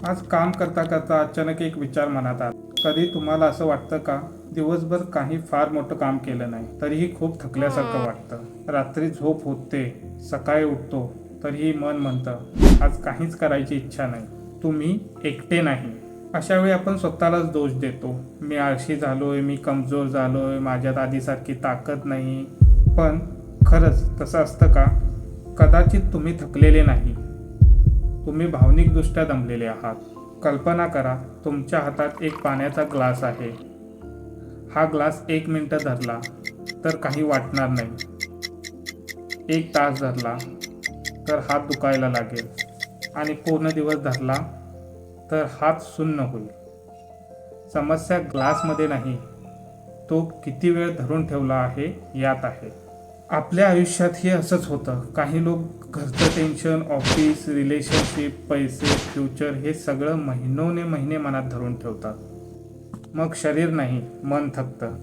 आज काम करता करता अचानक एक विचार मनात आला. कधी तुम्हाला असं वाटतं का, दिवसभर काही फार मोठं काम केलं नाही तरीही खूप थकल्यासारखं वाटतं. रात्री झोप होते, सकाळी उठतो तरीही मन म्हणतं आज काहीच करायची इच्छा नाही. तुम्ही एकटे नाही. अशा वेळी आपण स्वतःलाच दोष देतो. मी आळशी झालोय, मी कमजोर झालोय, माझ्यात आधीसारखी ताकद नाही. पण खरंच तसं असतं का? कदाचित तुम्ही थकलेले नाही, तुम्ही भावनिकदृष्ट्या दमलेले आहात. कल्पना करा, तुमच्या हातात एक पाण्याचा ग्लास आहे. हा ग्लास 1 मिनिट धरला तर काही वाटणार नाही. 1 तास धरला तर हात दुखायला लागेल आणि पूर्ण दिवस धरला तर हात सुन्न होईल. समस्या ग्लासमध्ये नाही, तो किती वेळ धरून ठेवला आहे यात आहे. आपल्या आयुष्यातही असंच होतं. काही लोक घरचं टेन्शन, ऑफिस, रिलेशनशिप, पैसे, फ्युचर हे सगळं महिनोने महिने मनात धरून ठेवतात. मग शरीर नाही, मन थकतं.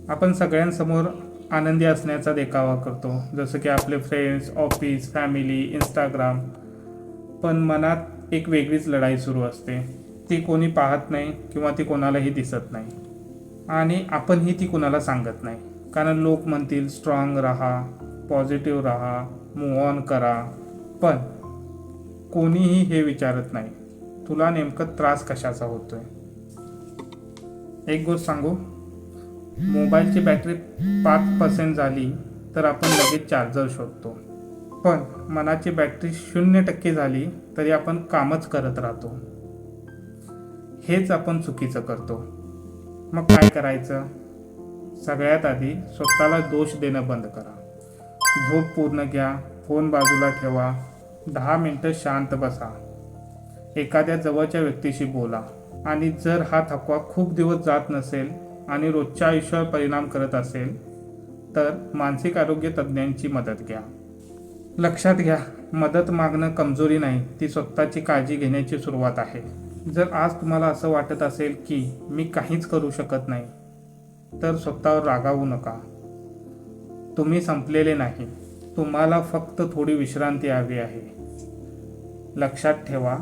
आपण सगळ्यांसमोर आनंदी असण्याचा देखावा करतो, जसं की आपले फ्रेंड्स, ऑफिस, फॅमिली, इंस्टाग्राम. पण मनात एक वेगळीच लढाई सुरू असते. ती कोणी पाहत नाही किंवा ती कोणालाही दिसत नाही आणि आपणही ती कोणाला सांगत नाही. कारण लोक म्हणतील स्ट्रॉंग राहा, पॉझिटिव्ह राहा, मूव ऑन करा. पण कोणीही हे विचारत नाही तुला नेमकं त्रास कशाचा होतोय. एक गोष्ट सांगू, मोबाईलची बॅटरी 5% झाली तर आपण लगेच चार्जर शोधतो. पण मनाची बॅटरी 0% झाली तरी आपण कामच करत राहतो. हेच आपण चुकीचं करतो. मग काय करायचं? सगळ्यात आधी स्वतःला दोष देणं बंद करा. झोप पूर्ण घ्या, फोन बाजूला ठेवा, 10 मिनिटं शांत बसा, एखाद्या जवळच्या व्यक्तीशी बोला. आणि जर हा थकवा खूप दिवस जात नसेल आणि रोजच्या आयुष्यावर परिणाम करत असेल तर मानसिक आरोग्य तज्ज्ञांची मदत घ्या. लक्षात घ्या, मदत मागणं कमजोरी नाही, ती स्वतःची काळजी घेण्याची सुरुवात आहे. जर आज तुम्हाला असं वाटत असेल की मी काहीच करू शकत नाही, तर स्वतःवर रागावू नका. तुम्ही संपलेले नाही, तुम्हाला फक्त थोडी विश्रांती हवी आहे. लक्षात ठेवा,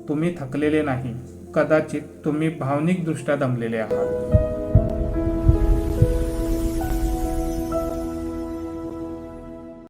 तुम्ही थकलेले नाही, कदाचित तुम्ही भावनिकदृष्ट्या दमलेले आहात.